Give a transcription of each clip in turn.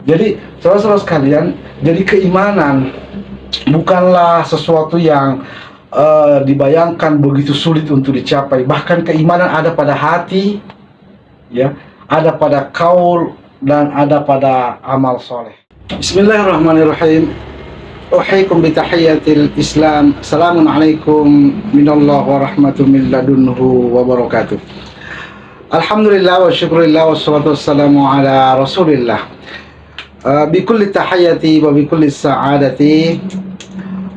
Jadi saudara-saudara sekalian, jadi keimanan bukanlah sesuatu yang dibayangkan begitu sulit untuk dicapai. Bahkan keimanan ada pada hati, ya, ada pada kaul, dan ada pada amal soleh. Bismillahirrahmanirrahim. Uhyikum bitahiyatil Islam. Assalamualaikum minallah wa rahmatullahi min ladunhu wa barakatuh. Alhamdulillah wa syukurillah wa salatu wassalamu ala rasulillah. Bikulli tahiyati wa bikulli sa'adati.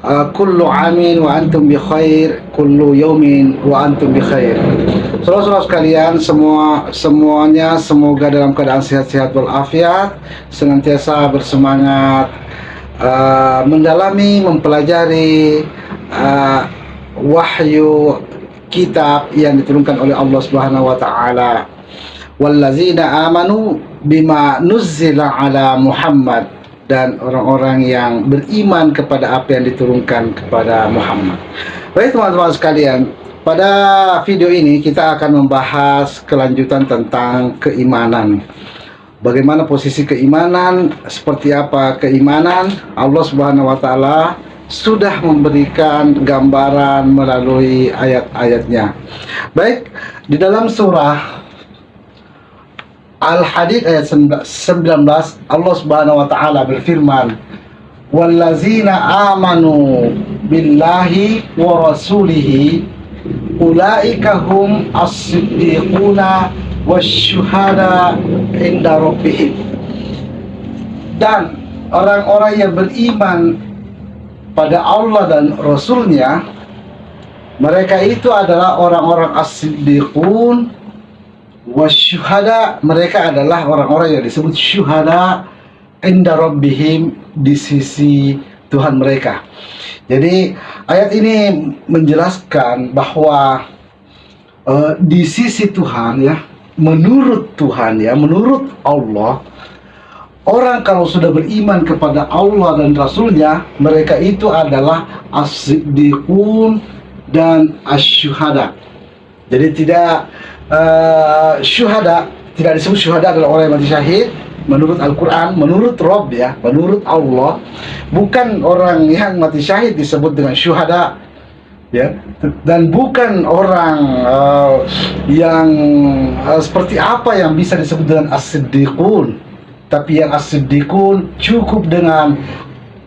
Kullu amin wa antum bi khair, kullu yaumin wa antum bi khair. Saudara-saudara sekalian, semuanya semoga dalam keadaan sehat-sehat walafiat, senantiasa bersemangat mendalami, mempelajari wahyu kitab yang diturunkan oleh Allah Subhanahu wa taala. Wallazina amanu bima nuzzila ala Muhammad, dan orang-orang yang beriman kepada apa yang diturunkan kepada Muhammad. Baik teman-teman sekalian, pada video ini kita akan membahas kelanjutan tentang keimanan. Bagaimana posisi keimanan, seperti apa keimanan. Allah Subhanahu wa taala sudah memberikan gambaran melalui ayat-ayatnya. Baik, di dalam surah Al-Hadid ayat 19, Allah Subhanahu wa taala berfirman, "Wallazina amanu billahi wa rasulihi ulaika hum as-siddiquna wasyuhada inda rabbihim." Dan orang-orang yang beriman pada Allah dan Rasulnya, mereka itu adalah orang-orang as-siddiqun wasyuhada, mereka adalah orang-orang yang disebut syuhada inda rabbihim, di sisi Tuhan mereka. Jadi ayat ini menjelaskan bahwa di sisi Tuhan, ya, menurut Tuhan, ya, menurut Allah, orang kalau sudah beriman kepada Allah dan Rasulnya, mereka itu adalah as-siddiqun dan asyuhada. Jadi tidak syuhada, tidak disebut syuhada adalah orang yang mati syahid menurut Al-Quran, menurut Rabb, ya, menurut Allah. Bukan orang yang mati syahid disebut dengan syuhada, ya, dan bukan orang yang seperti apa yang bisa disebut dengan as-siddiqun. Tapi yang as-siddiqun cukup dengan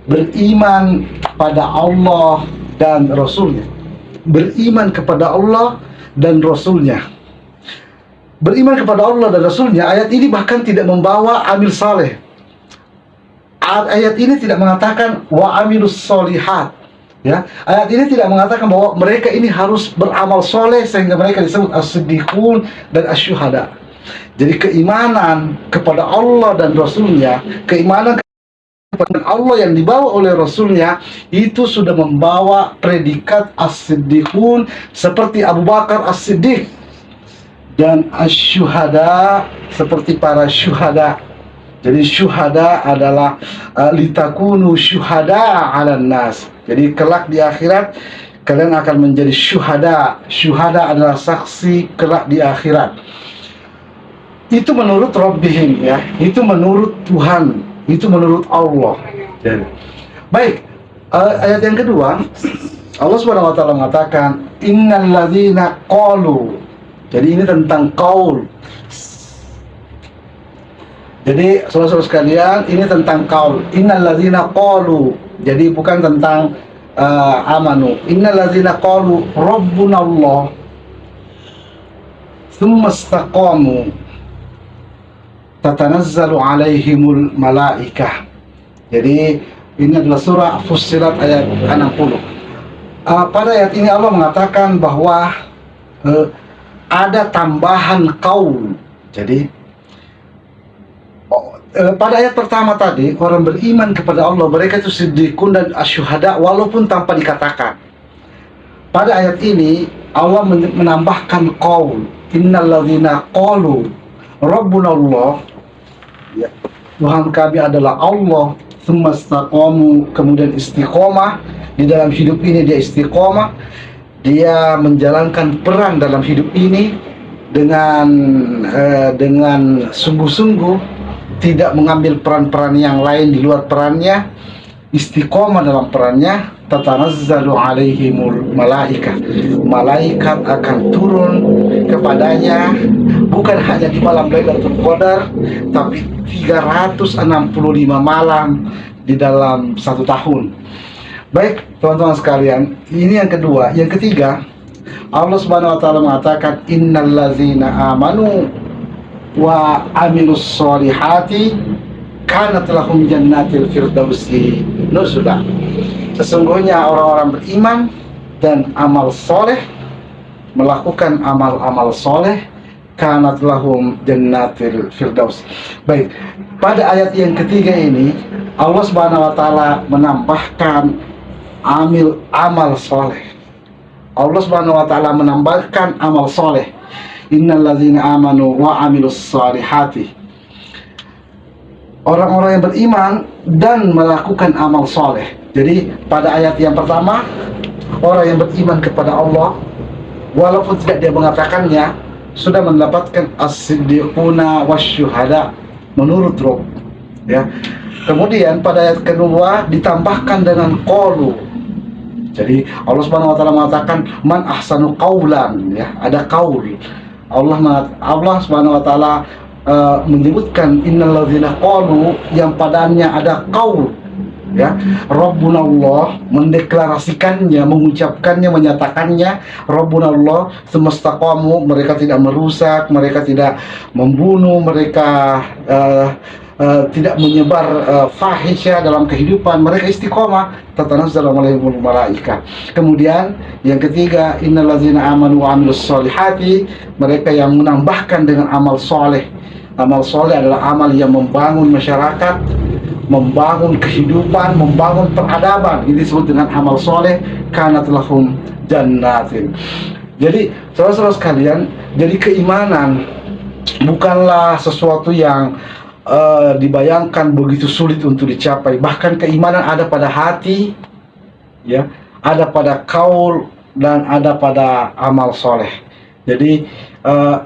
beriman pada Allah dan Rasulnya, beriman kepada Allah dan Rasulnya. Beriman kepada Allah dan Rasulnya, ayat ini bahkan tidak membawa amil saleh. Ayat ini tidak mengatakan wa amilus solihat, ya. Ayat ini tidak mengatakan bahwa mereka ini harus beramal soleh sehingga mereka disebut as-siddiqun dan asyuhada. Jadi keimanan kepada Allah dan Rasulnya, keimanan kepada Allah yang dibawa oleh Rasulnya, itu sudah membawa predikat as-siddiqun seperti Abu Bakar as-Siddiq, dan asyuhada seperti para syuhada. Jadi syuhada adalah litakunu syuhada 'alan nas. Jadi kelak di akhirat kalian akan menjadi syuhada. Syuhada adalah saksi kelak di akhirat. Itu menurut Rabbihim, ya. Itu menurut Tuhan, itu menurut Allah. Jadi, baik, ayat yang kedua, Allah Subhanahu wa taala mengatakan innal ladzina qalu. Jadi ini tentang qaul. Jadi saudara-saudara sekalian, ini tentang qaul. Innal ladzina qalu. Jadi bukan tentang amanu. Innal ladzina qalu rabbunallah tsumma istaqamu tatanazzalu alaihimul malaikah. Jadi ini adalah surah Fussilat ayat 60. Pada ayat ini Allah mengatakan bahwa ada tambahan qaul. Jadi pada ayat pertama tadi, orang beriman kepada Allah, mereka itu siddiqun dan asyuhada walaupun tanpa dikatakan. Pada ayat ini Allah menambahkan qaul. Innal ladzina qalu rabbunallah, ya, Tuhan kami adalah Allah, tsumma istaqamu, kemudian istiqomah di dalam hidup ini, dia istiqomah, dia menjalankan peran dalam hidup ini dengan sungguh-sungguh, tidak mengambil peran-peran yang lain di luar perannya, istiqomah dalam perannya, tatanazzalu alaihimul malaikah, malaikat akan turun kepadanya bukan hanya di malam Lailatul Qadar, tapi 365 malam di dalam satu tahun. Baik teman-teman sekalian, ini yang kedua. Yang ketiga, Allah Subhanahu wa taala mengatakan innallazina amanu wa amilus solihati kanat lahum jannatil firdausi nuzula. Sesungguhnya orang-orang beriman dan amal soleh, melakukan amal-amal soleh, kanat lahum jannatil firdaus. Baik, pada ayat yang ketiga ini Allah Subhanahu wa taala menambahkan amal soleh. Allah Subhanahu wa taala menambahkan amal soleh. Innallazina amanu wa amilus solihati. Orang-orang yang beriman dan melakukan amal soleh. Jadi pada ayat yang pertama, orang yang beriman kepada Allah, walaupun tidak dia mengatakannya, sudah mendapatkan as-siddiquna wasyuhada menurut Rabb, ya. Kemudian pada ayat kedua ditambahkan dengan qalu. Jadi Allah Subhanahu wa taala mengatakan man ahsanu qaulan, ya, ada qaul. Allah Subhanahu wa taala menyebutkan innalladzina qalu, yang padanya ada qaul, ya. Rabbunallah, mendeklarasikannya, mengucapkannya, menyatakannya. Rabbunallah, semestaqamu, mereka tidak merusak, mereka tidak membunuh, mereka tidak menyebar fahisya dalam kehidupan, mereka istiqomah, tatanazzalu alaihimul malaikah. Kemudian yang ketiga, innallazina amanu wa amilus solihati, mereka yang menambahkan dengan amal soleh. Amal soleh adalah amal yang membangun masyarakat, membangun kehidupan, membangun peradaban. Ini disebut dengan amal soleh, kanat lahum jannatin. Jadi saudara-saudara sekalian, jadi keimanan bukanlah sesuatu yang dibayangkan begitu sulit untuk dicapai. Bahkan keimanan ada pada hati, ya, ada pada kaul, dan ada pada amal soleh. Jadi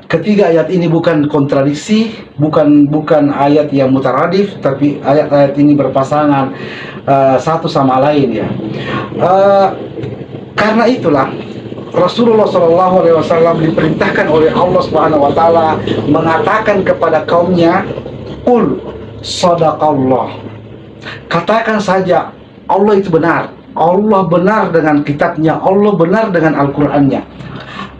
ketiga ayat ini bukan kontradiksi, bukan ayat yang mutaradif, tapi ayat-ayat ini berpasangan satu sama lain, ya. Karena itulah Rasulullah SAW diperintahkan oleh Allah Subhanahu wa taala mengatakan kepada kaumnya, qul sadaqallah. Katakan saja Allah itu benar. Allah benar dengan kitabnya, Allah benar dengan Al-Qur'annya.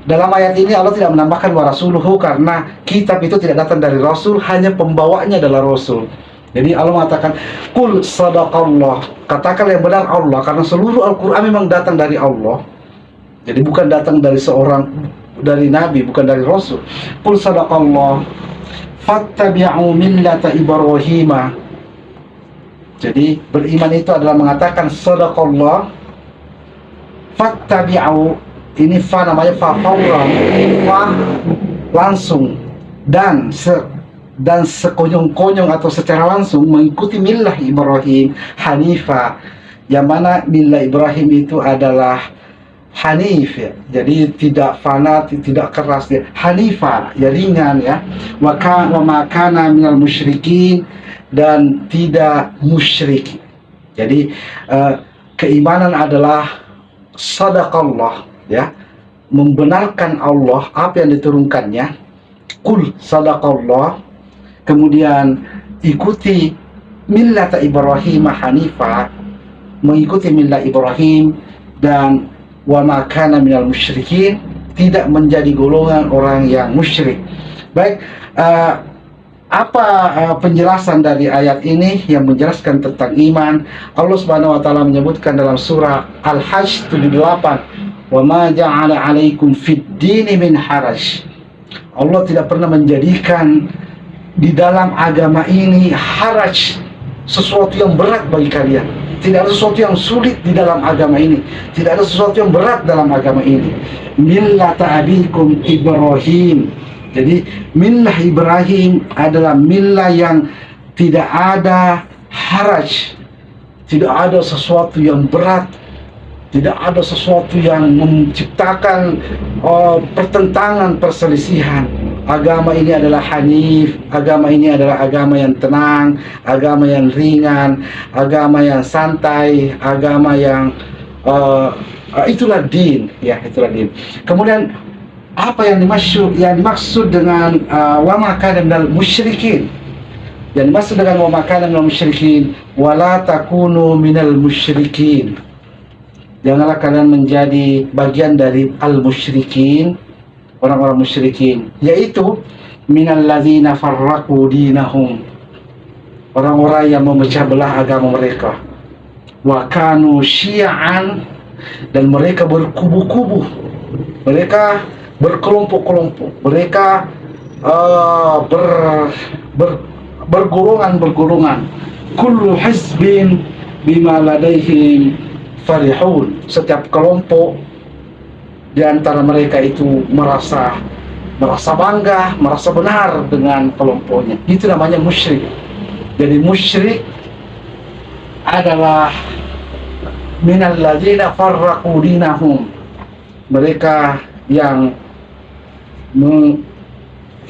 Dalam ayat ini Allah tidak menambahkan wa rasuluhu, karena kitab itu tidak datang dari Rasul, hanya pembawanya adalah Rasul. Jadi Allah mengatakan qul sadaqallah, katakan yang benar Allah, karena seluruh Al-Qur'an memang datang dari Allah. Jadi bukan datang dari dari Nabi, bukan dari Rasul. Qul sadaqallah fattabi'u millata Ibrahim. Jadi beriman itu adalah mengatakan sadaqallah, fattabi'u, ini fa namanya fa fawran, fa langsung, dan sekonyong-konyong atau secara langsung mengikuti millah Ibrahim hanifa, yang mana millah Ibrahim itu adalah hanif, ya. Jadi tidak fanatik, tidak keras, ya. Hanifa, ya, ringan, ya. Wa ma kana minal musyrikin, dan tidak musyrik. Jadi keimanan adalah sadaqallah, ya, membenarkan Allah apa yang diturunkannya. Qul sadaqallah, kemudian ikuti millata Ibrahim hanifa, mengikuti millah Ibrahim, dan wa ma kana minal musyrikin, tidak menjadi golongan orang yang musyrik. Baik, apa penjelasan dari ayat ini yang menjelaskan tentang iman? Allah Subhanahu wa taala menyebutkan dalam surah Al-Hajj 78, wa ma ja'ala 'alaikum fid dini min haraj. Allah tidak pernah menjadikan di dalam agama ini haraj, sesuatu yang berat bagi kalian. Tidak ada sesuatu yang sulit di dalam agama ini. Tidak ada sesuatu yang berat dalam agama ini. Millata abikum Ibrahim. Jadi millah Ibrahim adalah millah yang tidak ada haraj, tidak ada sesuatu yang berat, tidak ada sesuatu yang menciptakan pertentangan, perselisihan. agama ini adalah hanif, agama ini adalah agama yang tenang, agama yang ringan, agama yang santai, agama yang itulah din, ya itulah din. Kemudian apa yang dimaksud dengan wa ma kana minal musyrikin? Yang dimaksud dengan wa ma kana minal musyrikin, wala takunu minal musyrikin. Janganlah kalian menjadi bagian dari al-musyrikin, orang-orang musyrikin, yaitu minal ladzina farraqu dinahum, orang-orang yang memecah belah agama mereka, wa kanu syi'an, dan mereka berkubu-kubu, mereka berkelompok-kelompok, mereka bergolongan-bergolongan. Kullu hizbin bima ladaihim farihun. Setiap kelompok di antara mereka itu merasa bangga, merasa benar dengan kelompoknya. Itu namanya musyrik. Jadi musyrik adalah minal ladzina farraqu dinahum, mereka yang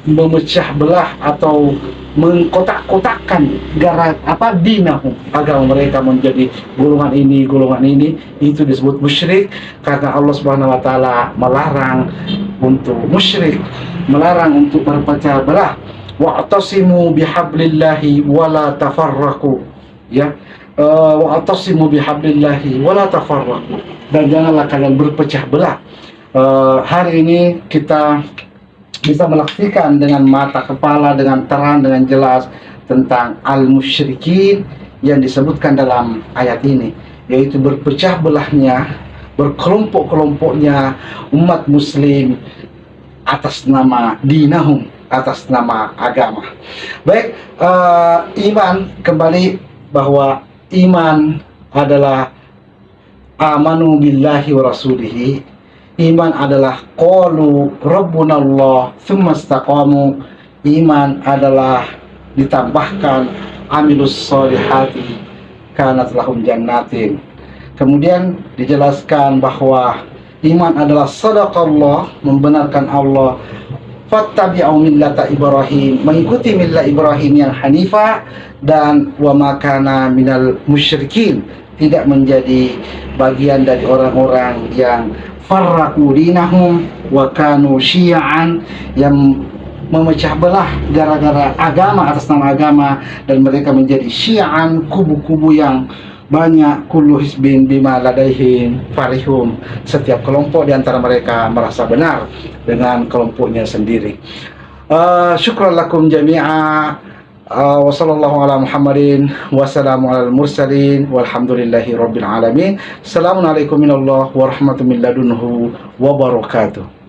memecah belah atau mengkotak-kotakkan dinahum, agama mereka menjadi golongan ini. Itu disebut musyrik, karena Allah Subhanahu wa taala melarang untuk musyrik, melarang untuk berpecah belah. Wa'tasimu bihablillahi wala tafarraqu, ya. Wa'tasimu bihablillahi wala tafarraqu, dan janganlah kalian berpecah belah. Hari ini kita bisa menyaksikan dengan mata kepala, dengan terang, dengan jelas tentang al-musyrikin yang disebutkan dalam ayat ini, yaitu berpecah belahnya, berkelompok-kelompoknya umat muslim atas nama dinahum, atas nama agama. Baik, iman, kembali bahwa iman adalah amanu billahi wa rasulihi. Iman adalah qalu rabbunallah tsumma istaqamu. Iman adalah ditambahkan amilus solihati kanat lahum jannatin. Kemudian dijelaskan bahwa iman adalah sadaqallah, membenarkan Allah, fattabi'u millata Ibrahim, mengikuti millah Ibrahim yang hanifah, dan wa ma kana minal musyrikin, tidak menjadi bagian dari orang-orang yang farraqu dinahum wa kanu syi'an, yang memecah belah gara-gara agama, atas nama agama, dan mereka menjadi syi'an, kubu-kubu yang banyak. Kullu hizbin bima ladaihim farihum, setiap kelompok di antara mereka merasa benar dengan kelompoknya sendiri. Syukran lakum jami'a. Wa sallallahu ala Muhammadin wa salamu ala mursalin walhamdulillahi rabbil alamin. Assalamualaikum warahmatullahi wabarakatuh.